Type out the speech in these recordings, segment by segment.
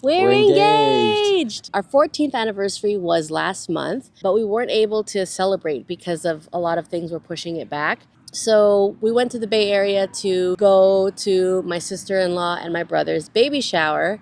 We're We're engaged. engaged! Our 14th anniversary was last month, but we weren't able to celebrate because of a lot of things were pushing it back. So we went to the Bay Area to go to my sister-in-law and my brother's baby shower,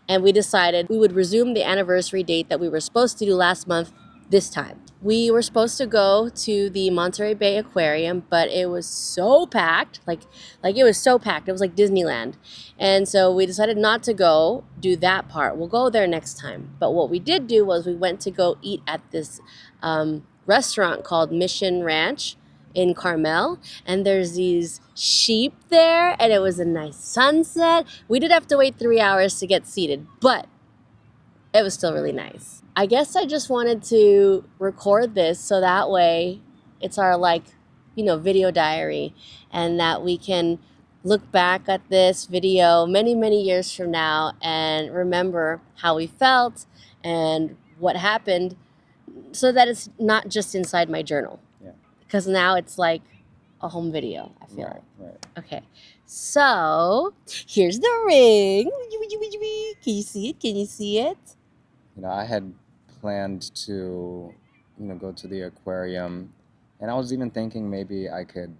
and we decided we would resume the anniversary date that we were supposed to do last month this time. We were supposed to go to the Monterey Bay Aquarium, but it was so packed, like it was so packed. It was like Disneyland. And so we decided not to go do that part. We'll go there next time. But what we did do was we went to go eat at this restaurant called Mission Ranch in Carmel, and there's these sheep there, and it was a nice sunset. We did have to wait 3 hours to get seated, but it was still really nice. I guess I just wanted to record this so that way it's our video diary, and that we can look back at this video many, many years from now and remember how we felt and what happened, so that it's not just inside my journal. Yeah. Because now it's like a home video, I feel like. Right. Okay. So here's the ring. Can you see it? Can you see it? I had planned to, go to the aquarium, and I was even thinking maybe I could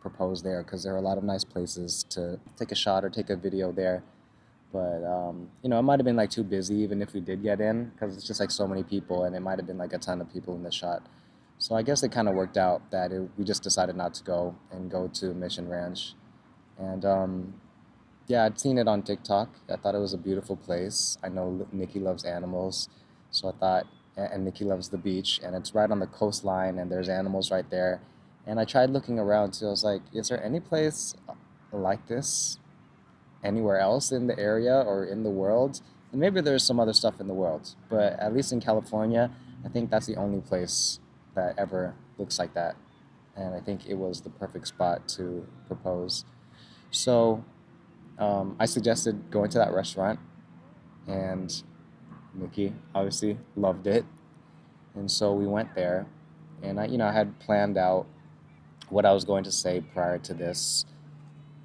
propose there because there are a lot of nice places to take a shot or take a video there. But it might have been like too busy even if we did get in because it's just like so many people, and it might have been like a ton of people in the shot. So I guess it kind of worked out that we just decided not to go and go to Mission Ranch. And yeah, I'd seen it on TikTok. I thought it was a beautiful place. I know Nikki loves animals, so I thought, and Nikki loves the beach, and it's right on the coastline, and there's animals right there. And I tried looking around too. I was like, is there any place like this anywhere else in the area or in the world? And maybe there's some other stuff in the world, but at least in California, I think that's the only place that ever looks like that. And I think it was the perfect spot to propose. So I suggested going to that restaurant, and Nikki obviously loved it, and so we went there, and I had planned out what I was going to say prior to this,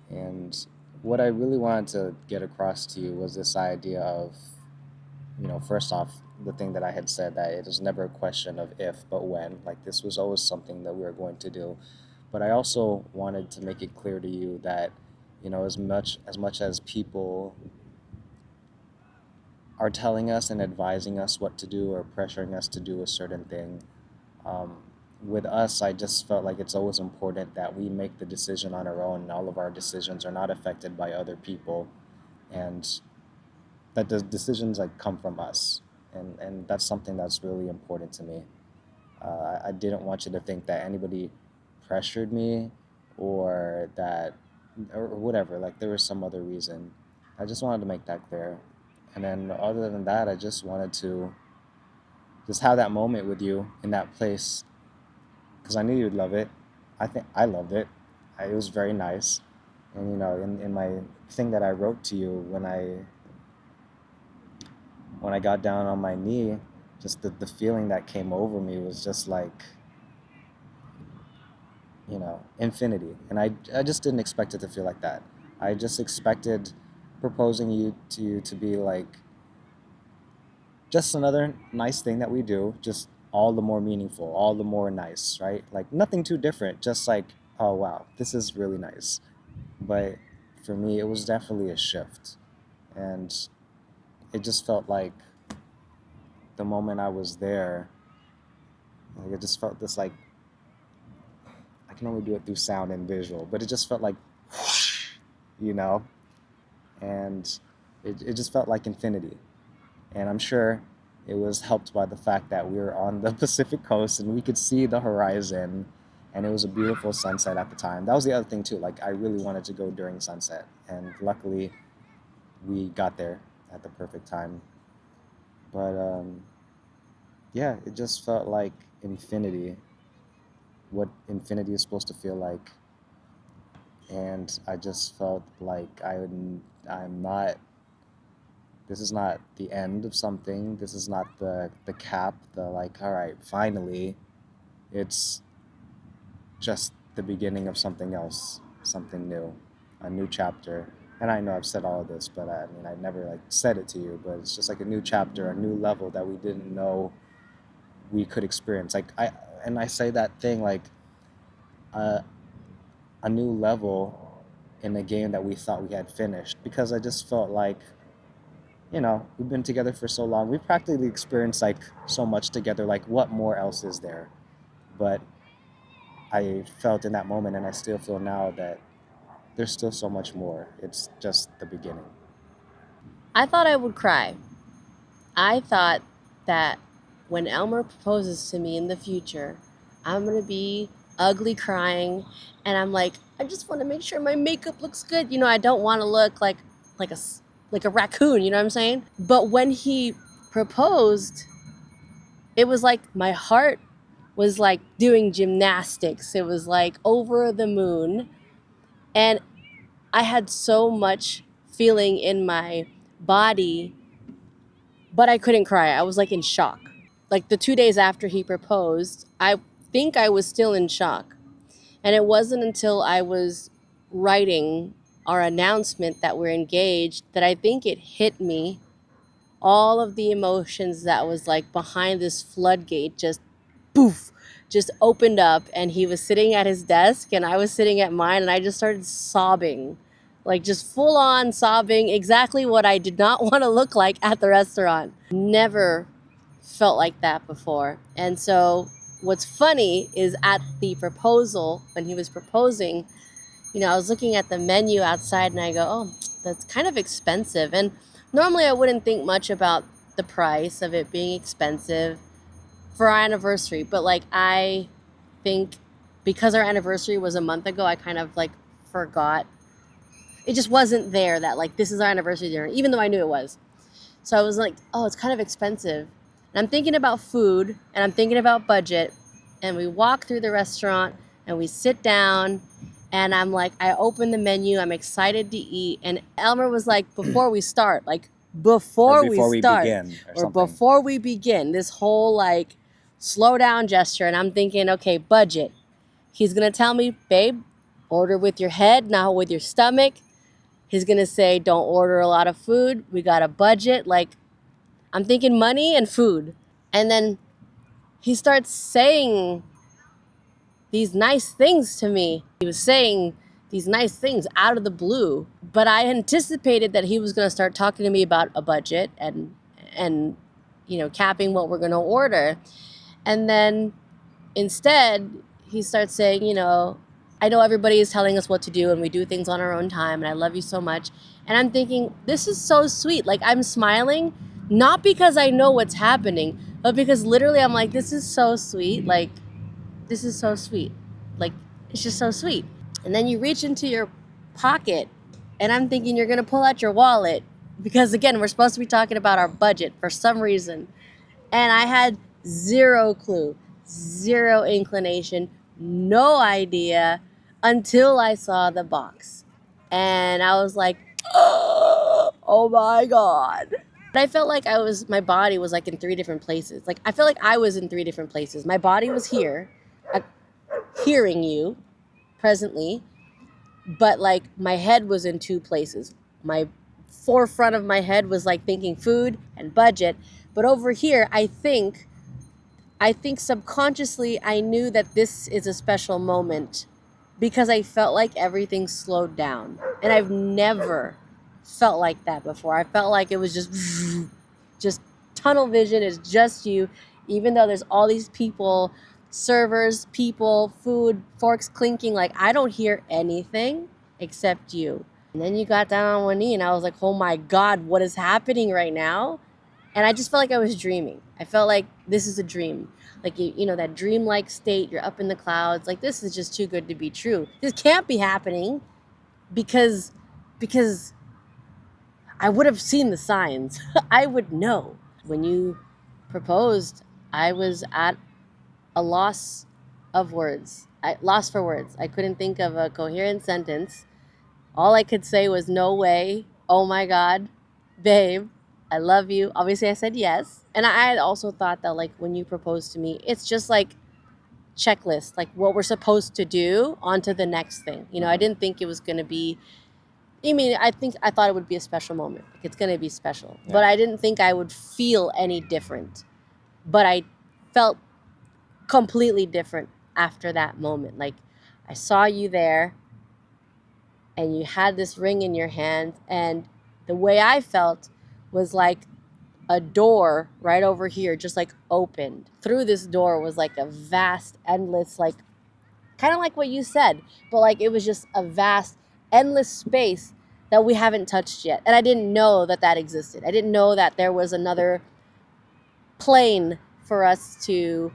and what I really wanted to get across to you was this idea of, first off, the thing that I had said that it was never a question of if, but when. Like this was always something that we were going to do, but I also wanted to make it clear to you that, as much as people are telling us and advising us what to do or pressuring us to do a certain thing. Um, with us, I just felt like it's always important that we make the decision on our own, and all of our decisions are not affected by other people, and that the decisions come from us, and that's something that's really important to me. I didn't want you to think that anybody pressured me, or that, or whatever. Like there was some other reason. I just wanted to make that clear. And then other than that, I just wanted to just have that moment with you in that place because I knew you'd love it. I think I loved it. It was very nice. And in my thing that I wrote to you when I got down on my knee, just the feeling that came over me was just like, infinity. And I just didn't expect it to feel like that. I just expected proposing you to be like just another nice thing that we do, just all the more meaningful, all the more nice, right? Like nothing too different, just like, oh wow, this is really nice. But for me, it was definitely a shift. And it just felt like the moment I was there, like it just felt this like, I can only do it through sound and visual, but it just felt like, you know, and it just felt like infinity. And I'm sure it was helped by the fact that we were on the Pacific coast and we could see the horizon, and it was a beautiful sunset at the time. That was the other thing too. Like I really wanted to go during sunset, and luckily we got there at the perfect time. But yeah, it just felt like infinity, what infinity is supposed to feel like, and I just felt like I'm not. This is not the end of something. This is not the cap. The like, all right, finally, it's just the beginning of something else, something new, a new chapter. And I know I've said all of this, but I mean, I never like said it to you, but it's just like a new chapter, a new level that we didn't know we could experience. And I say that thing like uh, a new level in a game that we thought we had finished, because I just felt like, we've been together for so long. We've practically experienced like so much together. Like, what more else is there? But I felt in that moment, and I still feel now, that there's still so much more. It's just the beginning. I thought I would cry. I thought that when Elmer proposes to me in the future, I'm going to be ugly crying, and I'm like, I just want to make sure my makeup looks good. I don't want to look like a like a raccoon, you know what I'm saying? But when he proposed, it was like my heart was like doing gymnastics. It was like over the moon, and I had so much feeling in my body, but I couldn't cry. I was like in shock. Like the 2 days after he proposed, I think I was still in shock. And it wasn't until I was writing our announcement that we're engaged that I think it hit me, all of the emotions that was like behind this floodgate just poof, just opened up, and he was sitting at his desk and I was sitting at mine, and I just started sobbing. Like just full on sobbing, exactly what I did not want to look like at the restaurant. Never felt like that before. And so what's funny is at the proposal, when he was proposing, I was looking at the menu outside and I go, oh, that's kind of expensive. And normally I wouldn't think much about the price of it being expensive for our anniversary. But like, I think because our anniversary was a month ago, I kind of like forgot. It just wasn't there that like, this is our anniversary dinner, even though I knew it was. So I was like, oh, it's kind of expensive. And I'm thinking about food and I'm thinking about budget. And we walk through the restaurant and we sit down, and I'm like, I open the menu, I'm excited to eat. And Elmer was like, before we start, like Or before we before we start, begin, or or something. before we begin, this whole like slow down gesture. And I'm thinking, okay, budget. He's going to tell me, babe, order with your head, not with your stomach. He's going to say, don't order a lot of food. We got a budget. Like, I'm thinking money and food. And then he starts saying these nice things to me. He was saying these nice things out of the blue, but I anticipated that he was going to start talking to me about a budget and capping what we're going to order. And then instead, he starts saying, I know everybody is telling us what to do and we do things on our own time, and I love you so much. And I'm thinking, this is so sweet. Like, I'm smiling, not because I know what's happening, but because literally I'm like, this is so sweet. Like, this is so sweet. Like, it's just so sweet. And then you reach into your pocket, and I'm thinking you're going to pull out your wallet because, again, we're supposed to be talking about our budget for some reason. And I had zero clue, zero inclination, no idea until I saw the box. And I was like, oh my God. I felt like my body was like in three different places. Like, I felt like I was in three different places. My body was here, uh, hearing you presently, but like my head was in two places. My forefront of my head was like thinking food and budget. But over here, I think subconsciously I knew that this is a special moment because I felt like everything slowed down. And I've never felt like that before. I felt like it was just tunnel vision. It's just you, even though there's all these people, servers, people, food, forks clinking. Like, I don't hear anything except you. And then you got down on one knee and I was like, oh my God, what is happening right now? And I just felt like I was dreaming. I felt like this is a dream. Like, that dreamlike state, you're up in the clouds. Like, this is just too good to be true. This can't be happening because I would have seen the signs. I would know. When you proposed, I was at a loss of words. Lost for words. I couldn't think of a coherent sentence. All I could say was, no way. Oh my God, babe, I love you. Obviously, I said yes. And I had also thought that, like, when you proposed to me, it's just like checklist, like what we're supposed to do, on to the next thing. I didn't think it was going to be I mean, I thought it would be a special moment. Like, it's gonna be special, but Yeah. I didn't think I would feel any different. But I felt completely different after that moment. Like, I saw you there, and you had this ring in your hand, and the way I felt was like a door right over here just like opened. Through this door was like a vast, endless, like kind of like what you said, but like it was just a vast, endless space that we haven't touched yet. And I didn't know that that existed. I didn't know that there was another plane for us to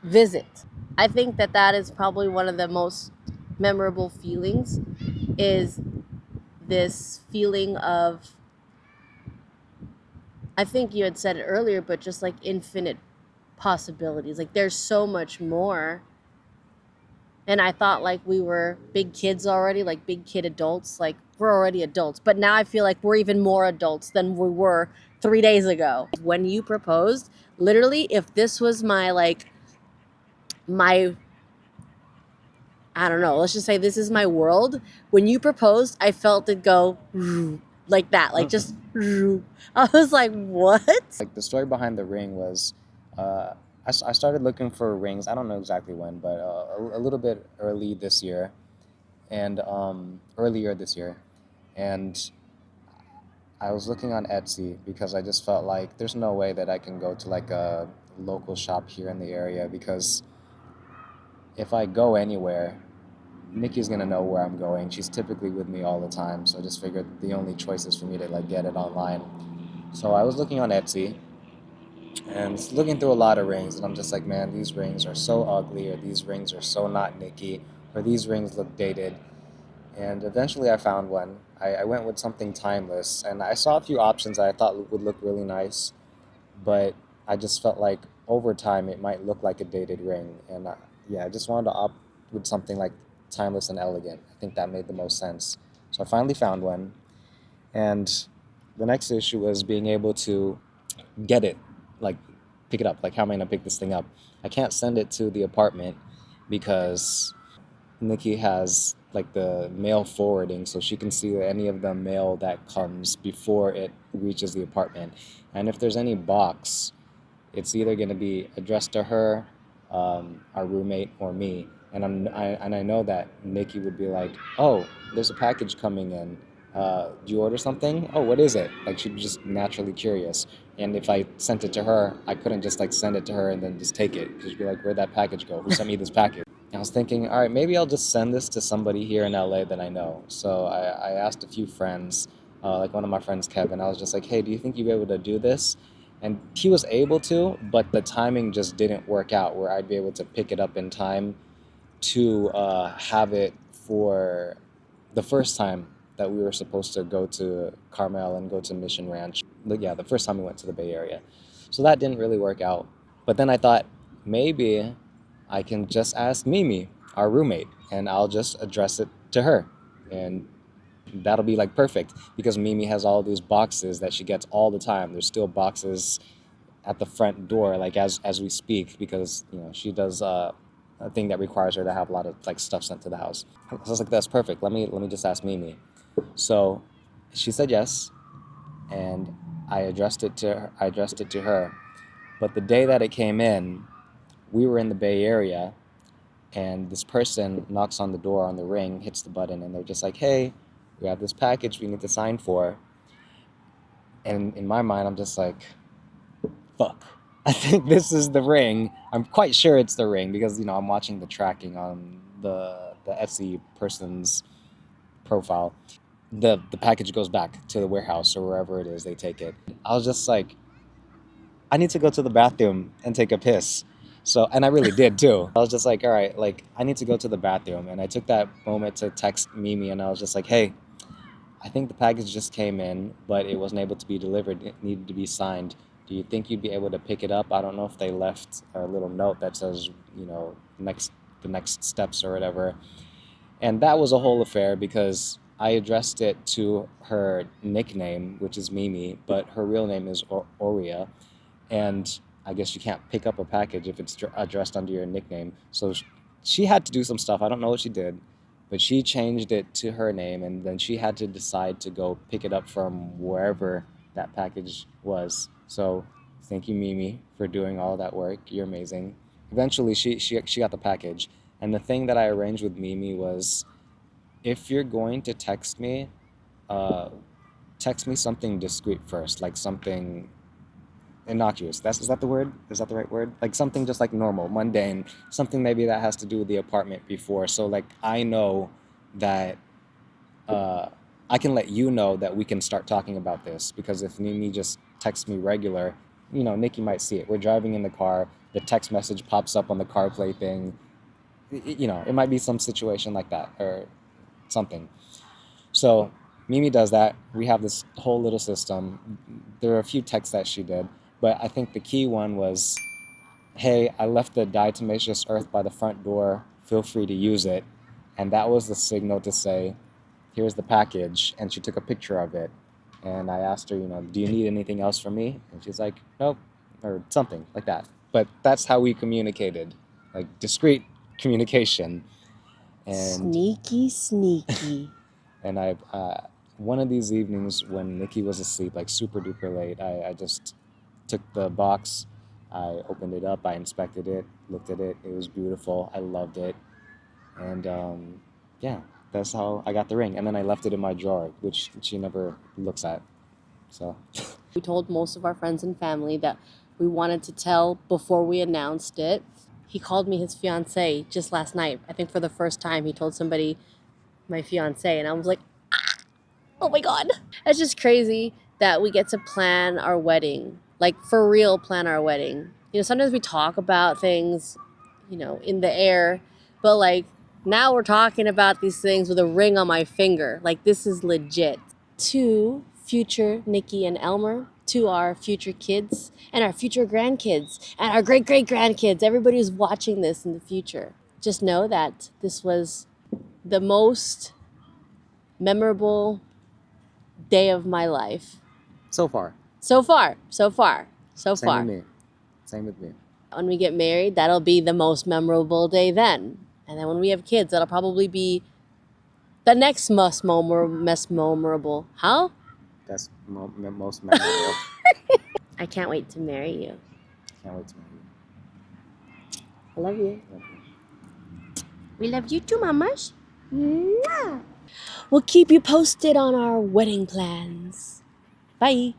visit. I think that that is probably one of the most memorable feelings, is this feeling of, I think you had said it earlier, but just like infinite possibilities. Like there's so much more. And I thought like we were big kids already, like big kid adults. Like we're already adults. But now I feel like we're even more adults than we were 3 days ago. When you proposed, literally, if this was my like my I don't know, let's just say this is my world. When you proposed, I felt it go like that, like just I was like, what? Like the story behind the ring was, I started looking for rings. I don't know exactly when, but a little bit earlier this year, and I was looking on Etsy because I just felt like there's no way that I can go to like a local shop here in the area, because if I go anywhere, Nikki's gonna know where I'm going. She's typically with me all the time, so I just figured the only choice is for me to like get it online. So I was looking on Etsy and looking through a lot of rings, and I'm just like, man, these rings are so ugly, or these rings are so not Nikki, or these rings look dated. And eventually I found one. I went with something timeless, and I saw a few options that I thought would look really nice, but I just felt like over time it might look like a dated ring. And yeah, I just wanted to opt with something like timeless and elegant. I think that made the most sense. So I finally found one, and the next issue was being able to get it, like pick it up. Like, how am I gonna pick this thing up? I can't send it to the apartment because Nikki has like the mail forwarding, so she can see any of the mail that comes before it reaches the apartment. And if there's any box, it's either going to be addressed to her, our roommate, or me. And I know that Nikki would be like, "Oh, there's a package coming in. Do you order something? Oh, what is it?" Like, she'd be just naturally curious. And if I sent it to her, I couldn't just like send it to her and then just take it. She'd be like, "Where'd that package go? Who sent me this package?" And I was thinking, all right, maybe I'll just send this to somebody here in LA that I know. So I asked a few friends, like one of my friends, Kevin. I was just like, "Hey, do you think you'd be able to do this?" And he was able to, but the timing just didn't work out where I'd be able to pick it up in time to have it for the first time that we were supposed to go to Carmel and go to Mission Ranch. But yeah, the first time we went to the Bay Area. So that didn't really work out. But then I thought maybe I can just ask Mimi, our roommate, and I'll just address it to her. And that'll be like perfect, because Mimi has all these boxes that she gets all the time. There's still boxes at the front door, like as we speak, because she does a thing that requires her to have a lot of like stuff sent to the house. So I was like, that's perfect. Let me just ask Mimi. So she said yes, and I addressed it to her. But the day that it came in, we were in the Bay Area, and this person knocks on the door on the ring, hits the button, and they're just like, "Hey, we have this package we need to sign for." And in my mind, I'm just like, fuck. I think this is the ring. I'm quite sure it's the ring because I'm watching the tracking on the Etsy person's profile. The package goes back to the warehouse or wherever it is they take it. I was just like, I need to go to the bathroom and take a piss. So, and I really did too. I was just like, all right, like I need to go to the bathroom. And I took that moment to text Mimi, and I was just like, hey, I think the package just came in, but it wasn't able to be delivered. It needed to be signed. Do you think you'd be able to pick it up? I don't know if they left a little note that says, the next steps or whatever. And that was a whole affair because I addressed it to her nickname, which is Mimi, but her real name is Oria. And I guess you can't pick up a package if it's addressed under your nickname. So she had to do some stuff. I don't know what she did, but she changed it to her name, and then she had to decide to go pick it up from wherever that package was. So thank you, Mimi, for doing all that work. You're amazing. Eventually, she got the package, and the thing that I arranged with Mimi was, if you're going to uh, text me something discreet first, like something innocuous. Is that the word? Is that the right word? Like something just like normal, mundane, something maybe that has to do with the apartment before. So like I know that uh, I can let you know that we can start talking about this, because if Mimi just texts me regular, Nikki might see it. We're driving in the car, the text message pops up on the CarPlay thing. It might be some situation like that or something. So Mimi does that. We have this whole little system. There are a few texts that she did, but I think the key one was, "Hey, I left the diatomaceous earth by the front door. Feel free to use it." And that was the signal to say, "Here's the package." And she took a picture of it. And I asked her, "Do you need anything else from me?" And she's like, "Nope," or something like that. But that's how we communicated, like discreet communication. And Sneaky, sneaky. And one of these evenings when Nikki was asleep, like super duper late, I just took the box, I opened it up, I inspected it, looked at it. It was beautiful. I loved it. And yeah, that's how I got the ring. And then I left it in my drawer, which she never looks at. So We told most of our friends and family that we wanted to tell before we announced it. He called me his fiance just last night. I think for the first time he told somebody my fiance, and I was like, oh my God. It's just crazy that we get to plan our wedding, like for real plan our wedding. Sometimes we talk about things, in the air, but like now we're talking about these things with a ring on my finger. Like this is legit. To future Nikki and Elmer, to our future kids and our future grandkids and our great great grandkids, everybody who's watching this in the future, just know that this was the most memorable day of my life. so far, So far, so far, so same far. with me. Same with me. When we get married, that'll be the most memorable day then. And then when we have kids, that'll probably be the next most memorable. How? That's most memorable. I can't wait to marry you. Can't wait to meet you. I love you. Love you. We love you too, mamas. Mwah. We'll keep you posted on our wedding plans. Bye.